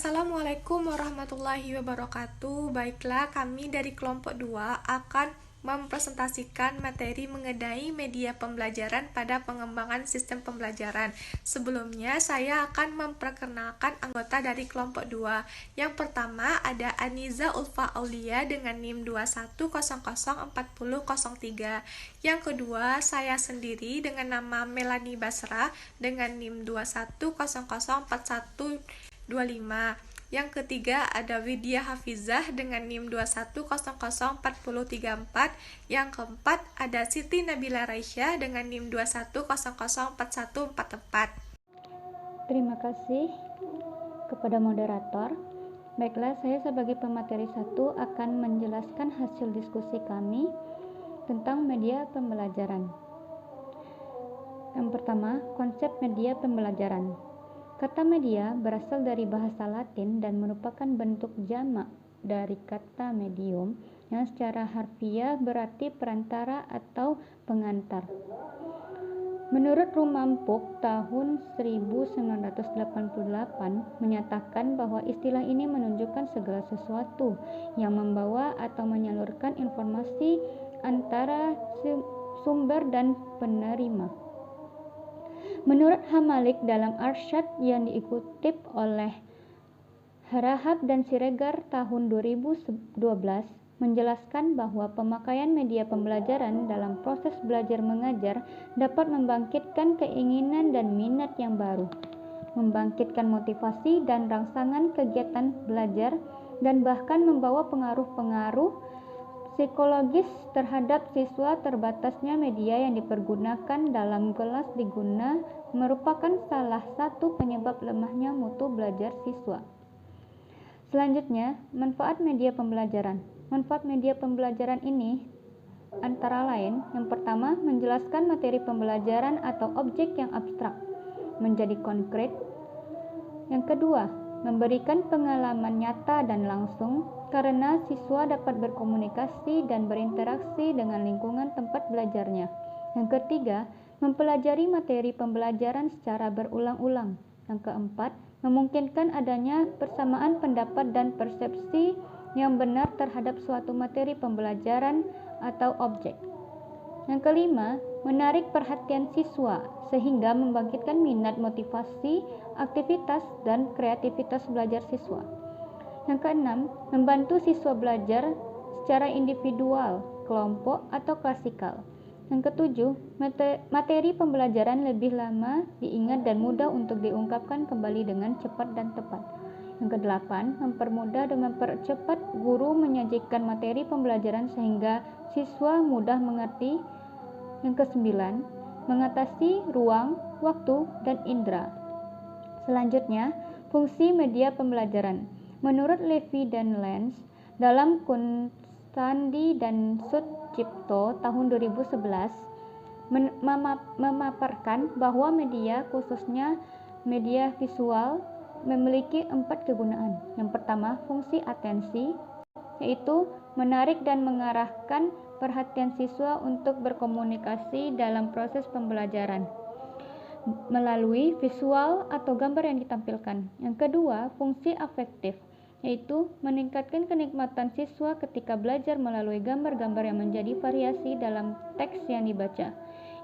Assalamualaikum warahmatullahi wabarakatuh. Baiklah, kami dari kelompok 2 akan mempresentasikan materi mengenai media pembelajaran pada pengembangan sistem pembelajaran. Sebelumnya, saya akan memperkenalkan anggota dari kelompok 2. Yang pertama ada Aniza Ulfa Aulia dengan NIM 21004003. Yang kedua, saya sendiri dengan nama Melani Basra dengan NIM 21004125. Yang ketiga ada Widya Hafizah dengan NIM 21004034. Yang keempat ada Siti Nabila Raisya dengan NIM 21004144. Terima kasih kepada moderator. Baiklah, saya sebagai pemateri 1 akan menjelaskan hasil diskusi kami tentang media pembelajaran. Yang pertama, konsep media pembelajaran. Kata media berasal dari bahasa Latin dan merupakan bentuk jamak dari kata medium yang secara harfiah berarti perantara atau pengantar. Menurut Rumampuk tahun 1988 menyatakan bahwa istilah ini menunjukkan segala sesuatu yang membawa atau menyalurkan informasi antara sumber dan penerima. Menurut Hamalik dalam Arsyad yang dikutip oleh Harahap dan Siregar tahun 2012 menjelaskan bahwa pemakaian media pembelajaran dalam proses belajar mengajar dapat membangkitkan keinginan dan minat yang baru, membangkitkan motivasi dan rangsangan kegiatan belajar, dan bahkan membawa pengaruh-pengaruh psikologis terhadap siswa. Terbatasnya media yang dipergunakan dalam kelas diguna merupakan salah satu penyebab lemahnya mutu belajar siswa. Selanjutnya, manfaat media pembelajaran. Manfaat media pembelajaran ini antara lain, yang pertama, menjelaskan materi pembelajaran atau objek yang abstrak menjadi konkret. Yang kedua, memberikan pengalaman nyata dan langsung karena siswa dapat berkomunikasi dan berinteraksi dengan lingkungan tempat belajarnya. Yang ketiga, mempelajari materi pembelajaran secara berulang-ulang. Yang keempat, memungkinkan adanya persamaan pendapat dan persepsi yang benar terhadap suatu materi pembelajaran atau objek. Yang kelima, menarik perhatian siswa sehingga membangkitkan minat, motivasi, aktivitas, dan kreativitas belajar siswa. Yang keenam, membantu siswa belajar secara individual, kelompok, atau klasikal. Yang ketujuh, materi pembelajaran lebih lama diingat dan mudah untuk diungkapkan kembali dengan cepat dan tepat. Yang kedelapan, mempermudah dan mempercepat guru menyajikan materi pembelajaran sehingga siswa mudah mengerti. Yang kesembilan, mengatasi ruang, waktu, dan indera. Selanjutnya, fungsi media pembelajaran. Menurut Levy dan Lenz dalam Kunstandi dan Sutjipto tahun 2011 memaparkan bahwa media, khususnya media visual, memiliki 4 kegunaan. Yang pertama, fungsi atensi, yaitu menarik dan mengarahkan perhatian siswa untuk berkomunikasi dalam proses pembelajaran melalui visual atau gambar yang ditampilkan. Yang kedua, fungsi afektif, yaitu meningkatkan kenikmatan siswa ketika belajar melalui gambar-gambar yang menjadi variasi dalam teks yang dibaca.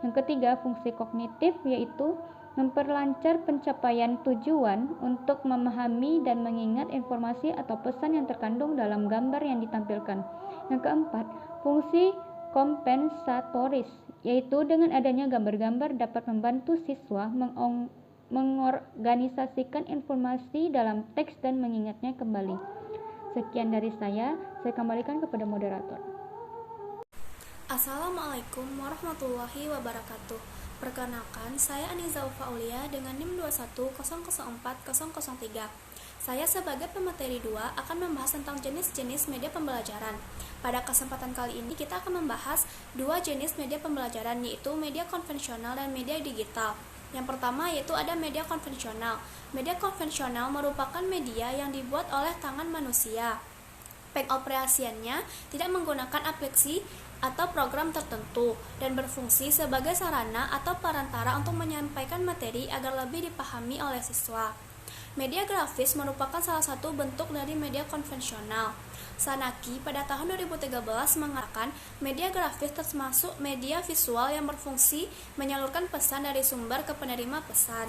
Yang ketiga, fungsi kognitif, yaitu memperlancar pencapaian tujuan untuk memahami dan mengingat informasi atau pesan yang terkandung dalam gambar yang ditampilkan. Yang keempat, fungsi kompensatoris, yaitu dengan adanya gambar-gambar dapat membantu siswa mengorganisasikan informasi dalam teks dan mengingatnya kembali. Sekian dari saya kembalikan kepada moderator. Assalamualaikum warahmatullahi wabarakatuh. Perkenalkan, saya Aniza Ulfa Aulia dengan NIM 21004003. Saya sebagai pemateri 2 akan membahas tentang jenis-jenis media pembelajaran. Pada kesempatan kali ini kita akan membahas 2 jenis media pembelajaran, yaitu media konvensional dan media digital. Yang pertama yaitu ada media konvensional. Media konvensional merupakan media yang dibuat oleh tangan manusia. Pengoperasiannya tidak menggunakan aplikasi atau program tertentu dan berfungsi sebagai sarana atau perantara untuk menyampaikan materi agar lebih dipahami oleh siswa. Media grafis merupakan salah satu bentuk dari media konvensional. Sanaki pada tahun 2013 mengatakan media grafis termasuk media visual yang berfungsi menyalurkan pesan dari sumber ke penerima pesan.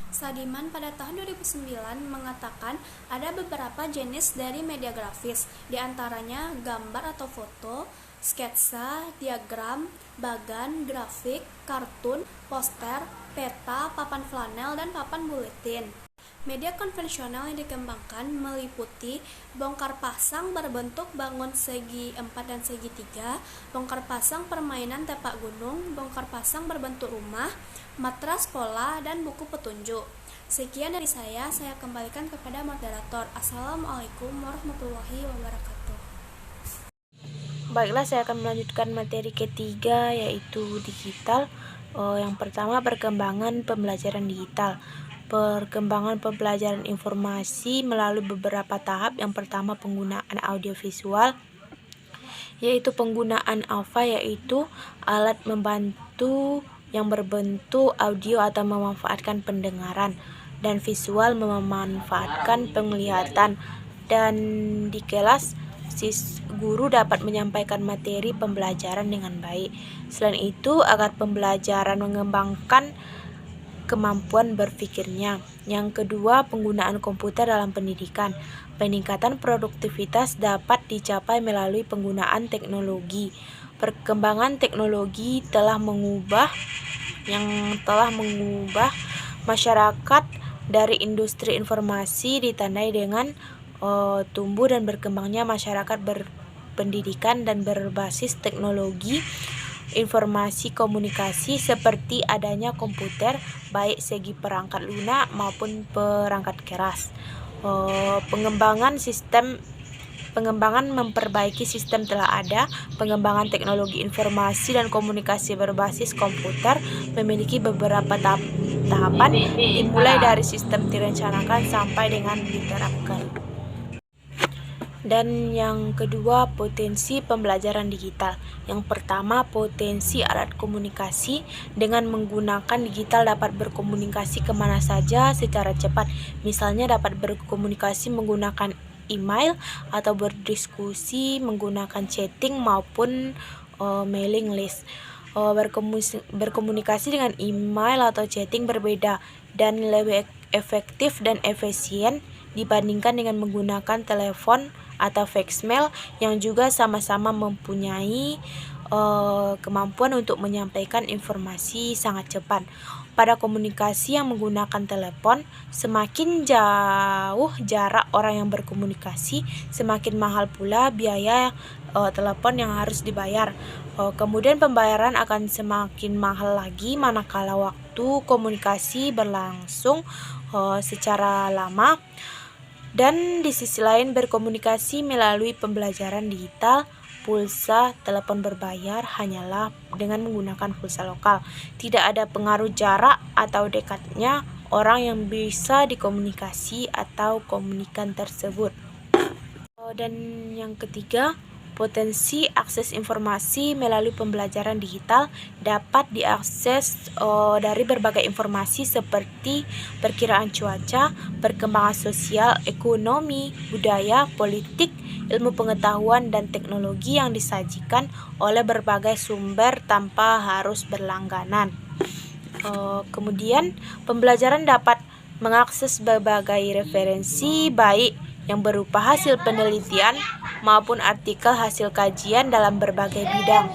Sadiman pada tahun 2009 mengatakan ada beberapa jenis dari media grafis, diantaranya gambar atau foto, sketsa, diagram, bagan, grafik, kartun, poster, peta, papan flanel, dan papan buletin. Media konvensional yang dikembangkan meliputi bongkar pasang berbentuk bangun segi 4 dan segi 3, bongkar pasang permainan tepak gunung, bongkar pasang berbentuk rumah, matras pola, dan buku petunjuk. Sekian dari saya kembalikan kepada moderator. Assalamualaikum warahmatullahi wabarakatuh. Baiklah, saya akan melanjutkan materi ketiga, yaitu digital. Yang pertama, perkembangan pembelajaran digital. Perkembangan pembelajaran informasi melalui beberapa tahap. Yang pertama, penggunaan audiovisual, yaitu penggunaan AVA, yaitu alat membantu yang berbentuk audio atau memanfaatkan pendengaran, dan visual memanfaatkan penglihatan. Dan di kelas, guru dapat menyampaikan materi pembelajaran dengan baik. Selain itu, agar pembelajaran mengembangkan kemampuan berpikirnya. Yang kedua, penggunaan komputer dalam pendidikan. Peningkatan produktivitas dapat dicapai melalui penggunaan teknologi. Perkembangan teknologi telah mengubah masyarakat dari industri informasi ditandai dengan tumbuh dan berkembangnya masyarakat berpendidikan dan berbasis teknologi informasi komunikasi, seperti adanya komputer baik segi perangkat lunak maupun perangkat keras. Pengembangan memperbaiki sistem telah ada. Pengembangan teknologi informasi dan komunikasi berbasis komputer memiliki beberapa tahapan, dimulai dari sistem direncanakan sampai dengan diterapkan. Dan yang kedua, potensi pembelajaran digital. Yang pertama, potensi alat komunikasi. Dengan menggunakan digital dapat berkomunikasi kemana saja secara cepat. Misalnya dapat berkomunikasi menggunakan email atau berdiskusi menggunakan chatting maupun mailing list. Berkomunikasi dengan email atau chatting berbeda dan lebih efektif dan efisien dibandingkan dengan menggunakan telepon atau faxmail yang juga sama-sama mempunyai kemampuan untuk menyampaikan informasi sangat cepat. Pada komunikasi yang menggunakan telepon, semakin jauh jarak orang yang berkomunikasi, semakin mahal pula biaya telepon yang harus dibayar. Kemudian pembayaran akan semakin mahal lagi manakala waktu komunikasi berlangsung secara lama. Dan di sisi lain, berkomunikasi melalui pembelajaran digital, pulsa, telepon berbayar hanyalah dengan menggunakan pulsa lokal. Tidak ada pengaruh jarak atau dekatnya orang yang bisa dikomunikasi atau komunikan tersebut. Dan yang ketiga, potensi akses informasi melalui pembelajaran digital dapat diakses dari berbagai informasi seperti perkiraan cuaca, perkembangan sosial, ekonomi, budaya, politik, ilmu pengetahuan, dan teknologi yang disajikan oleh berbagai sumber tanpa harus berlangganan. Kemudian, pembelajaran dapat mengakses berbagai referensi baik yang berupa hasil penelitian maupun artikel hasil kajian dalam berbagai bidang.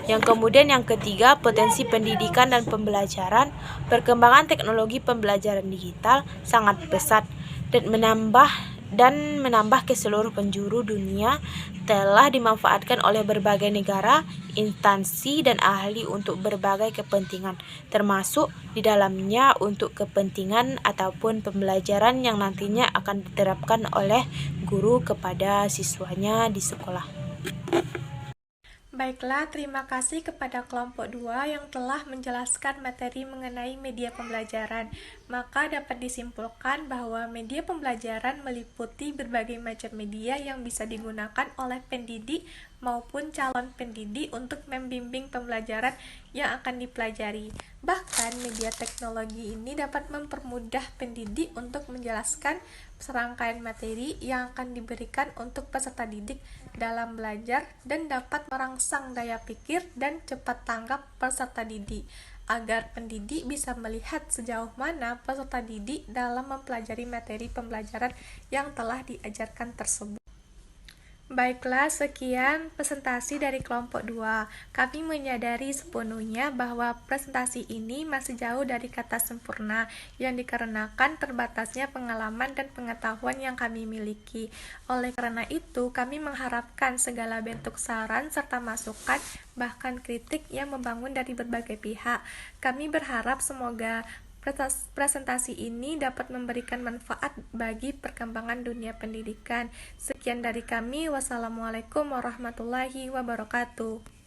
Yang ketiga, potensi pendidikan dan pembelajaran. Perkembangan teknologi pembelajaran digital sangat pesat dan menambah ke seluruh penjuru dunia, telah dimanfaatkan oleh berbagai negara, instansi, dan ahli untuk berbagai kepentingan, termasuk di dalamnya untuk kepentingan ataupun pembelajaran yang nantinya akan diterapkan oleh guru kepada siswanya di sekolah. Baiklah, terima kasih kepada kelompok 2 yang telah menjelaskan materi mengenai media pembelajaran. Maka dapat disimpulkan bahwa media pembelajaran meliputi berbagai macam media yang bisa digunakan oleh pendidik maupun calon pendidik untuk membimbing pembelajaran yang akan dipelajari. Bahkan, media teknologi ini dapat mempermudah pendidik untuk menjelaskan serangkaian materi yang akan diberikan untuk peserta didik dalam belajar dan dapat merangsang daya pikir dan cepat tanggap peserta didik, agar pendidik bisa melihat sejauh mana peserta didik dalam mempelajari materi pembelajaran yang telah diajarkan tersebut. Baiklah, sekian presentasi dari kelompok 2. Kami menyadari sepenuhnya bahwa presentasi ini masih jauh dari kata sempurna, yang dikarenakan terbatasnya pengalaman dan pengetahuan yang kami miliki. Oleh karena itu, kami mengharapkan segala bentuk saran serta masukan, bahkan kritik yang membangun dari berbagai pihak. Kami berharap semoga presentasi ini dapat memberikan manfaat bagi perkembangan dunia pendidikan. Sekian dari kami. Wassalamualaikum warahmatullahi wabarakatuh.